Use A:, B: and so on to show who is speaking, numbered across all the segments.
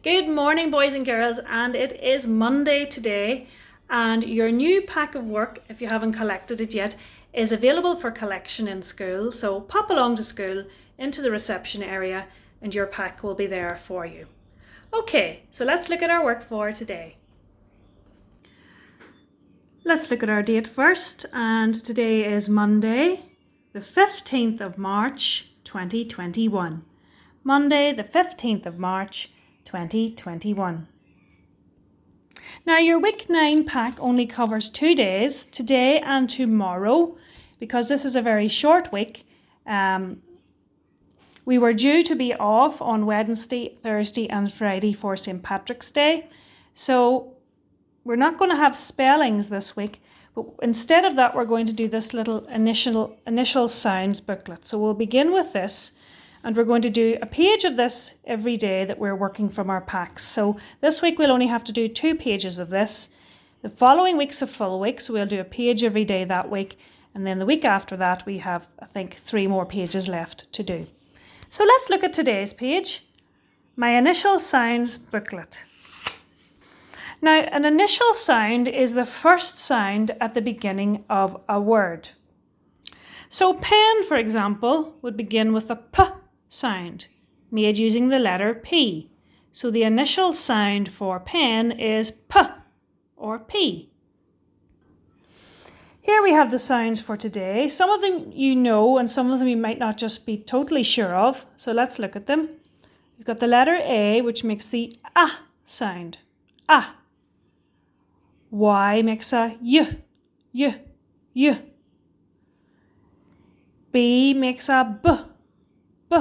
A: Good morning, boys and girls, and it is Monday today, and your new pack of work, if you haven't collected it yet, is available for collection in school. So pop along to school into the reception area and your pack will be there for you. Okay, so let's look at our work for today. Let's look at our date first, and today is Monday, the 15th of March, 2021. Monday, the 15th of March, 2021. Now your week 9 pack only covers 2 days, today and tomorrow, because this is a very short week. We were due to be off on Wednesday, Thursday and Friday for St. Patrick's Day. So we're not going to have spellings this week, but instead of that we're going to do this little initial sounds booklet. So we'll begin with this. And we're going to do a page of this every day that we're working from our packs. So this week we'll only have to do 2 pages of this. The following week's a full week, so we'll do a page every day that week. And then the week after that we have, I think, 3 more pages left to do. So let's look at today's page. My initial sounds booklet. Now, an initial sound is the first sound at the beginning of a word. So pen, for example, would begin with a P sound, made using the letter P. So the initial sound for pen is P or P. Here we have the sounds for today. Some of them you know and some of them you might not just be totally sure of. So let's look at them. We've got the letter A, which makes the A sound. A. Y makes a Y, Y, Y. B makes a B, B,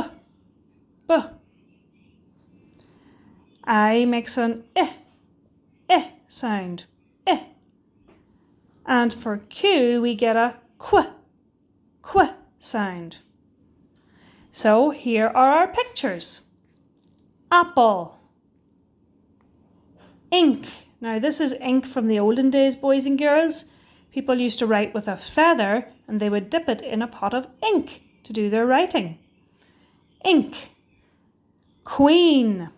A: B. I makes an sound, I. And for Q we get a Qu sound. So here are our pictures. Apple. Ink. Now this is ink from the olden days, boys and girls. People used to write with a feather and they would dip it in a pot of ink to do their writing. Ink. Queen,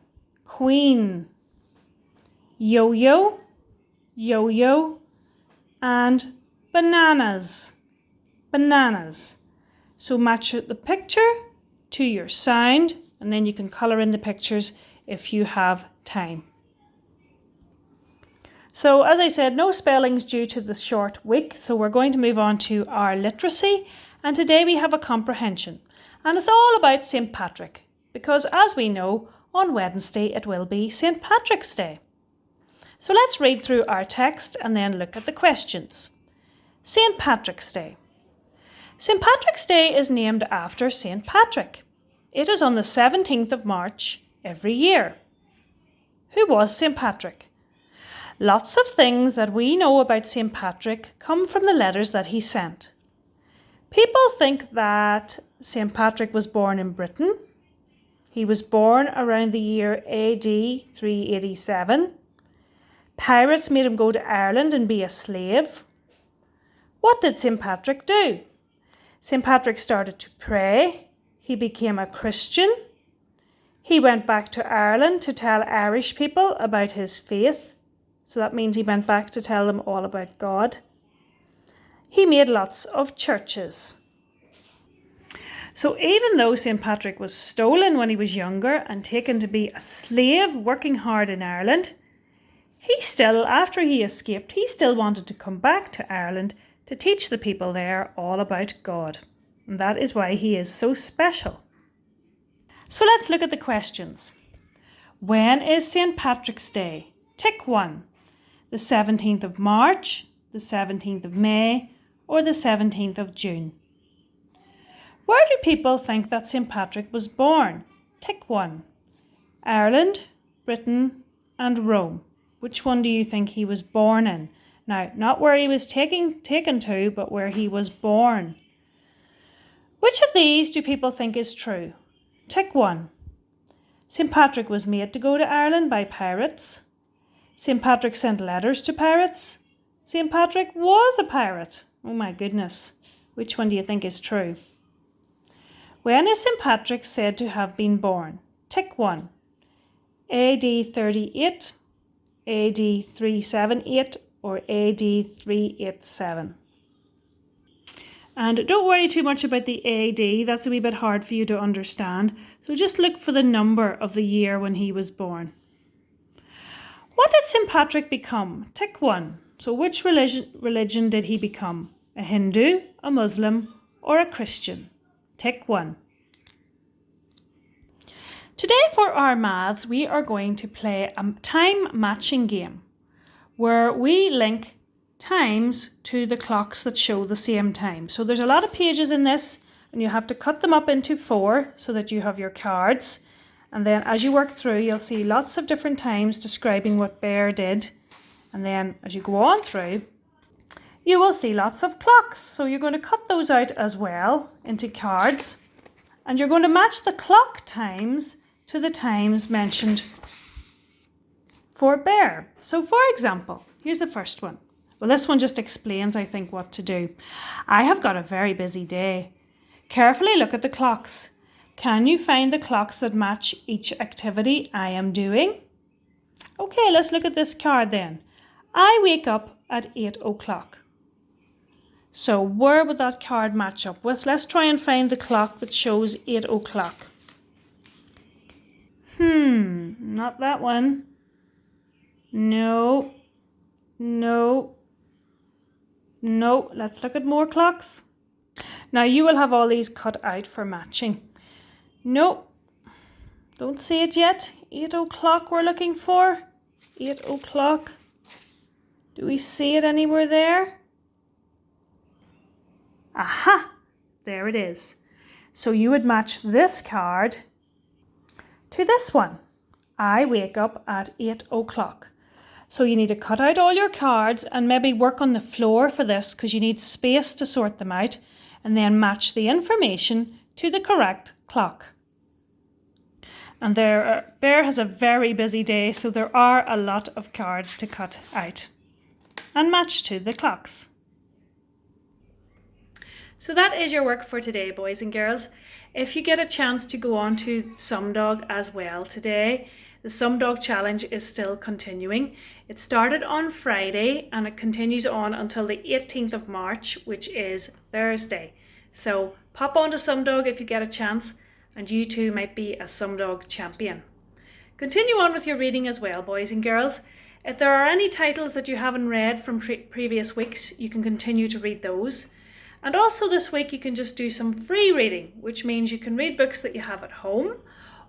A: queen. Yo-yo, yo-yo. And bananas, bananas. So match the picture to your sound and then you can colour in the pictures if you have time. So as I said, no spellings due to the short week, so we're going to move on to our literacy, and today we have a comprehension, and it's all about St. Patrick, because as we know, on Wednesday it will be St. Patrick's Day. So let's read through our text and then look at the questions. St. Patrick's Day. St. Patrick's Day is named after St. Patrick. It is on the 17th of March every year. Who was St. Patrick? Lots of things that we know about St. Patrick come from the letters that he sent. People think that St. Patrick was born in Britain. He was born around the year AD 387. Pirates made him go to Ireland and be a slave. What did St. Patrick do? St. Patrick started to pray. He became a Christian. He went back to Ireland to tell Irish people about his faith. So that means he went back to tell them all about God. He made lots of churches. So even though St. Patrick was stolen when he was younger and taken to be a slave working hard in Ireland, he still, after he escaped, he still wanted to come back to Ireland to teach the people there all about God. And that is why he is so special. So let's look at the questions. When is St. Patrick's Day? Tick 1. The 17th of March, the 17th of May, or the 17th of June. Where do people think that St. Patrick was born? Tick 1. Ireland, Britain, and Rome. Which one do you think he was born in? Now, not where he was taken to, but where he was born. Which of these do people think is true? Tick 1. St. Patrick was made to go to Ireland by pirates. St. Patrick sent letters to pirates. St. Patrick was a pirate. Oh my goodness. Which one do you think is true? When is St. Patrick said to have been born? Tick 1. AD 38, AD 378 or AD 387. And don't worry too much about the AD, that's a wee bit hard for you to understand. So just look for the number of the year when he was born. What did St. Patrick become? Tick 1. So which religion did he become? A Hindu, a Muslim, or a Christian? Tick 1. Today for our maths, we are going to play a time matching game where we link times to the clocks that show the same time. So there's a lot of pages in this and you have to cut them up into 4 so that you have your cards. And then as you work through, you'll see lots of different times describing what Bear did. And then as you go on through, you will see lots of clocks. So you're going to cut those out as well into cards. And you're going to match the clock times to the times mentioned for Bear. So for example, here's the first one. Well, this one just explains, I think, what to do. I have got a very busy day. Carefully look at the clocks. Can you find the clocks that match each activity I am doing? Okay, let's look at this card then. I wake up at 8 o'clock. So where would that card match up with? Let's try and find the clock that shows 8 o'clock. Not that one. No. Let's look at more clocks. Now you will have all these cut out for matching. Nope, don't see it yet. 8 o'clock we're looking for. 8 o'clock. Do we see it anywhere there? Aha, there it is. So you would match this card to this one. I wake up at 8 o'clock. So you need to cut out all your cards and maybe work on the floor for this because you need space to sort them out, and then match the information to the correct clock. And Bear has a very busy day, so there are a lot of cards to cut out and match to the clocks. So that is your work for today, boys and girls. If you get a chance to go on to Sumdog as well today, the Sumdog Challenge is still continuing. It started on Friday and it continues on until the 18th of March, which is Thursday. So pop on to Sumdog if you get a chance, and you too might be a Sumdog champion. Continue on with your reading as well, boys and girls. If there are any titles that you haven't read from previous weeks, you can continue to read those. And also this week you can just do some free reading, which means you can read books that you have at home,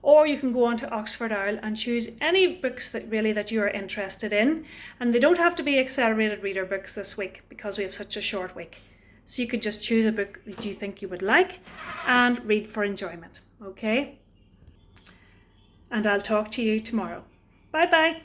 A: or you can go on to Oxford Owl and choose any books that you are interested in. And they don't have to be accelerated reader books this week because we have such a short week. So you could just choose a book that you think you would like and read for enjoyment, okay? And I'll talk to you tomorrow. Bye bye.